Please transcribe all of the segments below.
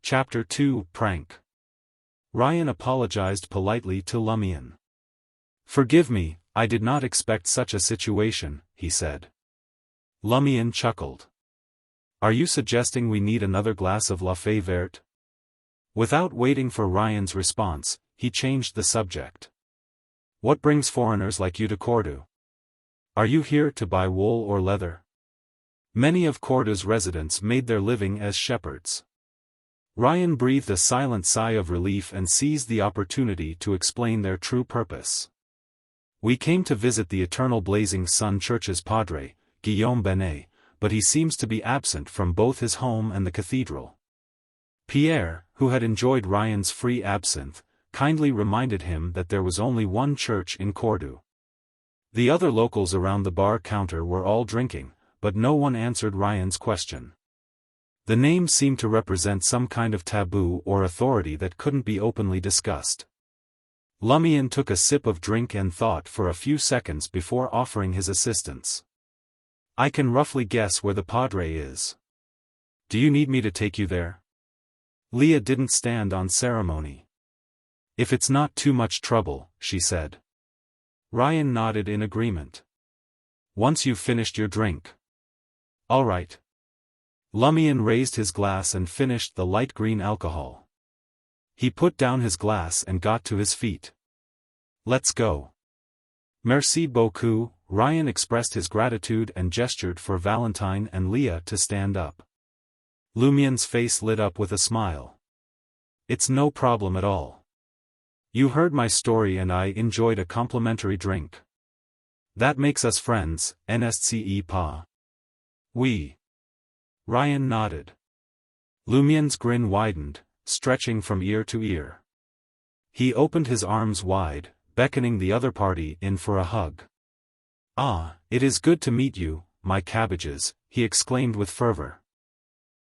Chapter 2 Prank. Ryan apologized politely to Lumion. "Forgive me, I did not expect such a situation," he said. Lumion chuckled. "Are you suggesting we need another glass of La Fée Verte?" Without waiting for Ryan's response, he changed the subject. "What brings foreigners like you to Cordoue? Are you here to buy wool or leather?" Many of Cordoud's residents made their living as shepherds. Ryan breathed a silent sigh of relief and seized the opportunity to explain their true purpose. "We came to visit the Eternal Blazing Sun Church's padre, Guillaume Benet, but he seems to be absent from both his home and the cathedral." Pierre, who had enjoyed Ryan's free absinthe, kindly reminded him that there was only one church in Cordoue. The other locals around the bar counter were all drinking, but no one answered Ryan's question. The name seemed to represent some kind of taboo or authority that couldn't be openly discussed. Lumion took a sip of drink and thought for a few seconds before offering his assistance. "I can roughly guess where the padre is. Do you need me to take you there?" Leah didn't stand on ceremony. "If it's not too much trouble," she said. Ryan nodded in agreement. "Once you've finished your drink." "All right." Lumion raised his glass and finished the light green alcohol. He put down his glass and got to his feet. "Let's go." "Merci beaucoup." Ryan expressed his gratitude and gestured for Valentine and Leah to stand up. Lumion's face lit up with a smile. "It's no problem at all. You heard my story and I enjoyed a complimentary drink. That makes us friends, n'est-ce pas? Oui." Ryan nodded. Lumion's grin widened, stretching from ear to ear. He opened his arms wide, beckoning the other party in for a hug. "Ah, it is good to meet you, my cabbages," he exclaimed with fervor.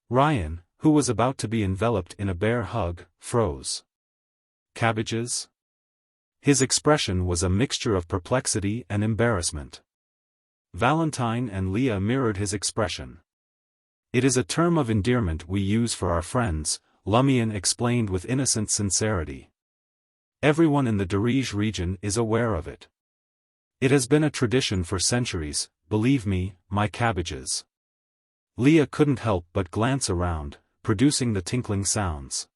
Ryan, who was about to be enveloped in a bear hug, froze. "Cabbages?" His expression was a mixture of perplexity and embarrassment. Valentine and Leah mirrored his expression. "It is a term of endearment we use for our friends," Lumion explained with innocent sincerity. "Everyone in the Darige region is aware of it. It has been a tradition for centuries, believe me, my cabbages." Leah couldn't help but glance around, producing the tinkling sounds.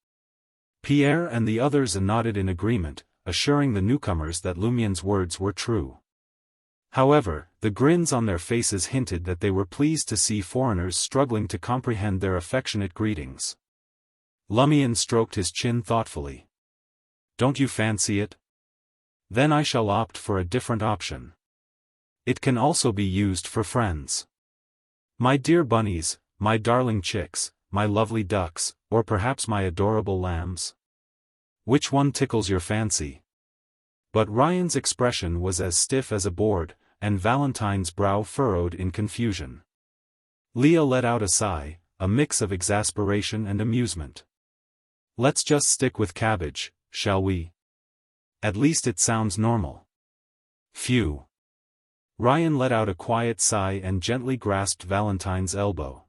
Pierre and the others nodded in agreement, assuring the newcomers that Lumion's words were true. However, the grins on their faces hinted that they were pleased to see foreigners struggling to comprehend their affectionate greetings. Lumion stroked his chin thoughtfully. "Don't you fancy it? Then I shall opt for a different option. It can also be used for friends. My dear bunnies, my darling chicks, my lovely ducks, or perhaps my adorable lambs. Which one tickles your fancy?" But Ryan's expression was as stiff as a board, and Valentine's brow furrowed in confusion. Leah let out a sigh, a mix of exasperation and amusement. "Let's just stick with cabbage, shall we? At least it sounds normal." "Phew." Ryan let out a quiet sigh and gently grasped Valentine's elbow.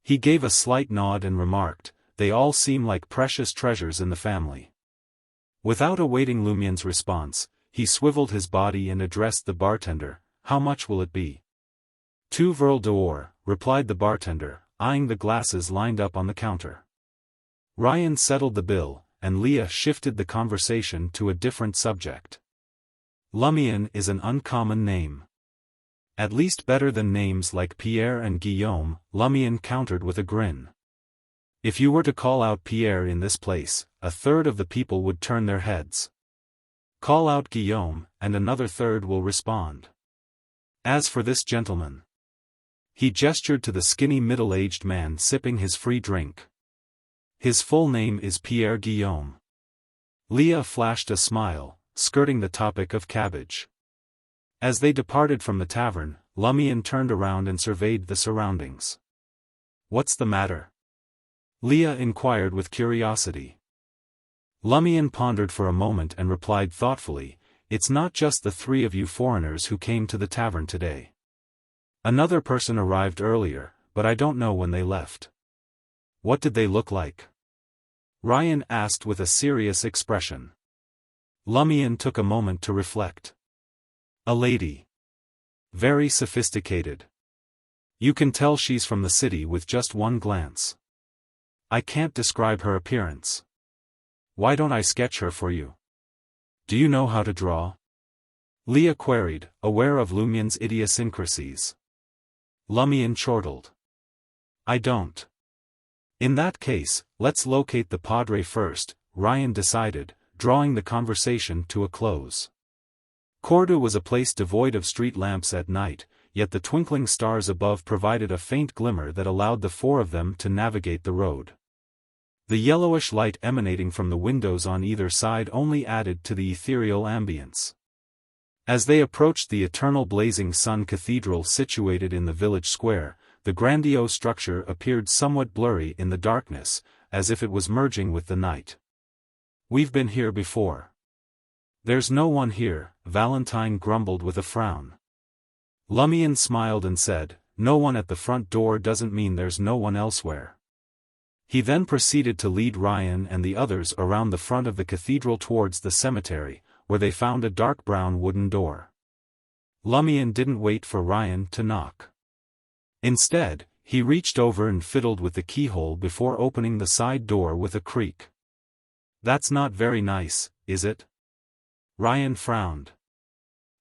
He gave a slight nod and remarked, "They all seem like precious treasures in the family." Without awaiting Lumion's response, he swiveled his body and addressed the bartender. "How much will it be?" "2 verres d'or," replied the bartender, eyeing the glasses lined up on the counter. Ryan settled the bill, and Leah shifted the conversation to a different subject. "Lumion is an uncommon name. At least better than names like Pierre and Guillaume," Lumion countered with a grin. "If you were to call out Pierre in this place, a third of the people would turn their heads. Call out Guillaume, and another third will respond. As for this gentleman..." He gestured to the skinny middle-aged man sipping his free drink. "His full name is Pierre Guillaume." Leah flashed a smile, skirting the topic of cabbage. As they departed from the tavern, Lumion turned around and surveyed the surroundings. "What's the matter?" Leah inquired with curiosity. Lumion pondered for a moment and replied thoughtfully, "It's not just the 3 of you foreigners who came to the tavern today. Another person arrived earlier, but I don't know when they left." "What did they look like?" Ryan asked with a serious expression. Lumion took a moment to reflect. A lady. Very sophisticated. You can tell she's from the city with just one glance. I can't describe her appearance. Why don't I sketch her for you? Do you know how to draw? Leah queried, aware of Lumion's idiosyncrasies. Lumion chortled. I don't. In that case, let's locate the Padre first, Ryan decided, drawing the conversation to a close. Cordu was a place devoid of street lamps at night, yet the twinkling stars above provided a faint glimmer that allowed the four of them to navigate the road. The yellowish light emanating from the windows on either side only added to the ethereal ambience. As they approached the eternal blazing sun cathedral situated in the village square, the grandiose structure appeared somewhat blurry in the darkness, as if it was merging with the night. We've been here before. There's no one here, Valentine grumbled with a frown. Lumion smiled and said, no one at the front door doesn't mean there's no one elsewhere. He then proceeded to lead Ryan and the others around the front of the cathedral towards the cemetery, where they found a dark brown wooden door. Lumion didn't wait for Ryan to knock. Instead, he reached over and fiddled with the keyhole before opening the side door with a creak. That's not very nice, is it? Ryan frowned.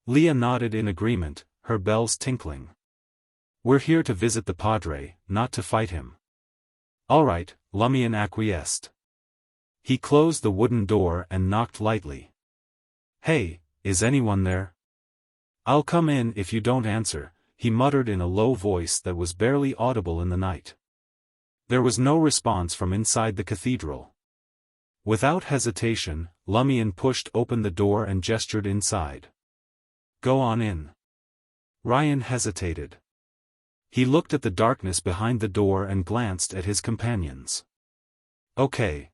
Leah nodded in agreement, her bells tinkling. We're here to visit the Padre, not to fight him. All right, Lumion acquiesced. He closed the wooden door and knocked lightly. Hey, is anyone there? I'll come in if you don't answer, he muttered in a low voice that was barely audible in the night. There was no response from inside the cathedral. Without hesitation, Lumion pushed open the door and gestured inside. Go on in. Ryan hesitated. He looked at the darkness behind the door and glanced at his companions. Okay.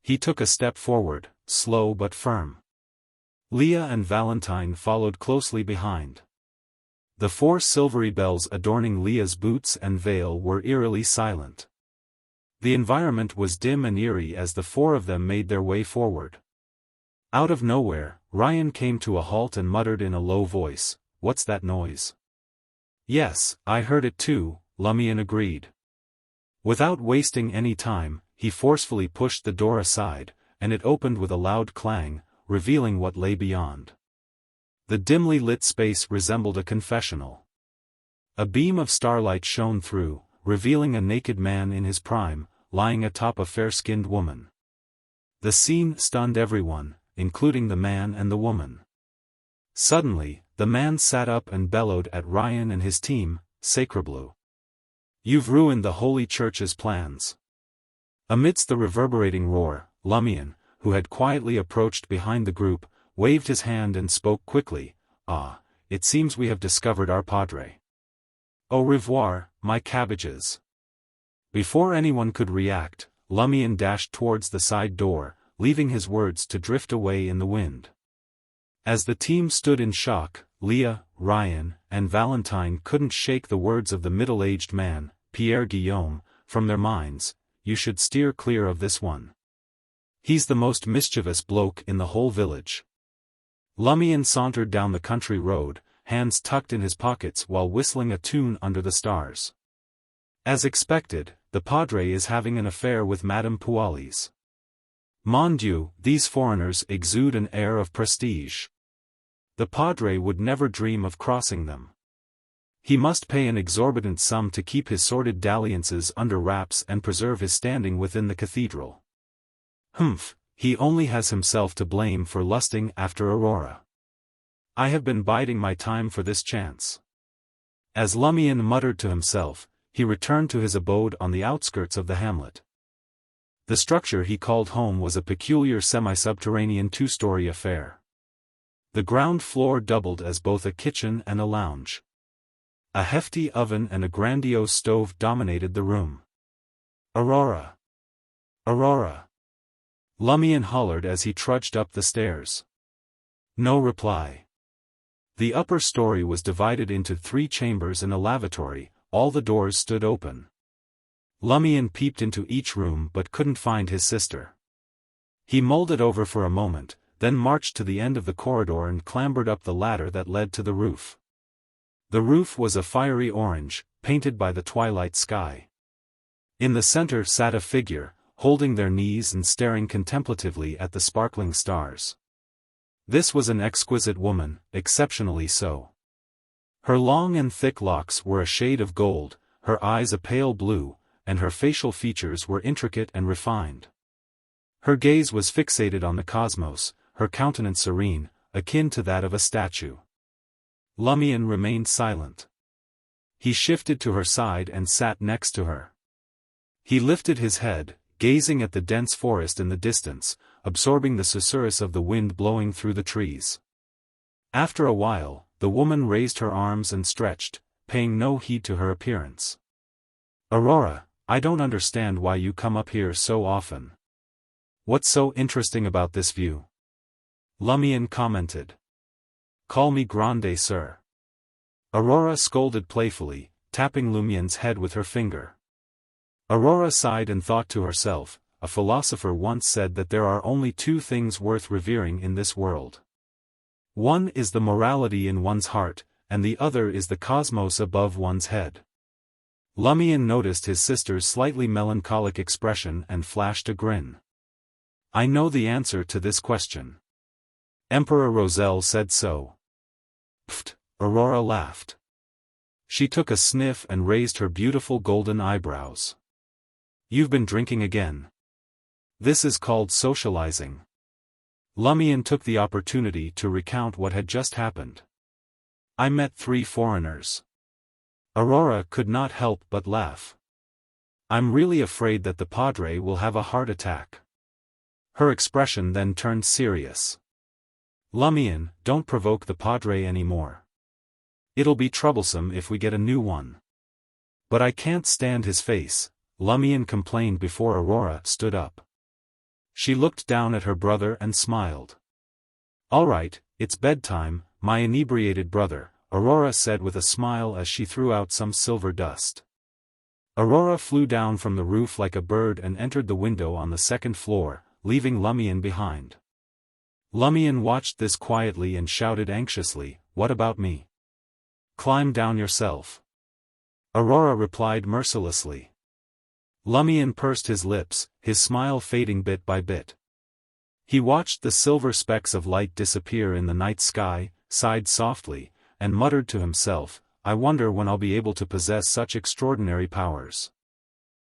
He took a step forward, slow but firm. Leah and Valentine followed closely behind. The four silvery bells adorning Leah's boots and veil were eerily silent. The environment was dim and eerie as the four of them made their way forward. Out of nowhere, Ryan came to a halt and muttered in a low voice, "What's that noise?" "Yes, I heard it too," Lumion agreed. Without wasting any time, he forcefully pushed the door aside, and it opened with a loud clang, revealing what lay beyond. The dimly lit space resembled a confessional. A beam of starlight shone through, revealing a naked man in his prime, lying atop a fair-skinned woman. The scene stunned everyone, including the man and the woman. Suddenly, the man sat up and bellowed at Ryan and his team, "Sacreblue. You've ruined the Holy Church's plans." Amidst the reverberating roar, Lumion, who had quietly approached behind the group, waved his hand and spoke quickly, "It seems we have discovered our Padre. Au revoir, my cabbages." Before anyone could react, Lumion dashed towards the side door, leaving his words to drift away in the wind. As the team stood in shock, Leah, Ryan, and Valentine couldn't shake the words of the middle-aged man, Pierre Guillaume, from their minds. "You should steer clear of this one. He's the most mischievous bloke in the whole village." Lumion sauntered down the country road, hands tucked in his pockets while whistling a tune under the stars. As expected, the Padre is having an affair with Madame Pualis. Mon Dieu, these foreigners exude an air of prestige. The Padre would never dream of crossing them. He must pay an exorbitant sum to keep his sordid dalliances under wraps and preserve his standing within the cathedral. Humph, he only has himself to blame for lusting after Aurora. I have been biding my time for this chance. As Lumion muttered to himself, he returned to his abode on the outskirts of the hamlet. The structure he called home was a peculiar semi-subterranean two-story affair. The ground floor doubled as both a kitchen and a lounge. A hefty oven and a grandiose stove dominated the room. "Aurora! Aurora!" Lumion hollered as he trudged up the stairs. No reply. The upper story was divided into 3 chambers and a lavatory, all the doors stood open. Lumion peeped into each room but couldn't find his sister. He mulled it over for a moment, then marched to the end of the corridor and clambered up the ladder that led to the roof. The roof was a fiery orange, painted by the twilight sky. In the center sat a figure, holding their knees and staring contemplatively at the sparkling stars. This was an exquisite woman, exceptionally so. Her long and thick locks were a shade of gold, her eyes a pale blue, and her facial features were intricate and refined. Her gaze was fixated on the cosmos, her countenance serene, akin to that of a statue. Lumion remained silent. He shifted to her side and sat next to her. He lifted his head, gazing at the dense forest in the distance, absorbing the susurrus of the wind blowing through the trees. After a while, the woman raised her arms and stretched, paying no heed to her appearance. "Aurora, I don't understand why you come up here so often. What's so interesting about this view?" Lumion commented. "Call me Grande, sir." Aurora scolded playfully, tapping Lumion's head with her finger. Aurora sighed and thought to herself, a philosopher once said that there are only two things worth revering in this world. One is the morality in one's heart, and the other is the cosmos above one's head. Lumion noticed his sister's slightly melancholic expression and flashed a grin. "I know the answer to this question. Emperor Roselle said so." "Pfft," Aurora laughed. She took a sniff and raised her beautiful golden eyebrows. "You've been drinking again. This is called socializing." Lumion took the opportunity to recount what had just happened. "I met 3 foreigners." Aurora could not help but laugh. "I'm really afraid that the Padre will have a heart attack." Her expression then turned serious. "Lumion, don't provoke the Padre anymore. It'll be troublesome if we get a new one." "But I can't stand his face," Lumion complained before Aurora stood up. She looked down at her brother and smiled. "All right, it's bedtime, my inebriated brother," Aurora said with a smile as she threw out some silver dust. Aurora flew down from the roof like a bird and entered the window on the 2nd floor, leaving Lumion behind. Lumion watched this quietly and shouted anxiously, "What about me? Climb down yourself." Aurora replied mercilessly. Lumion pursed his lips, his smile fading bit by bit. He watched the silver specks of light disappear in the night sky, sighed softly, and muttered to himself, "I wonder when I'll be able to possess such extraordinary powers."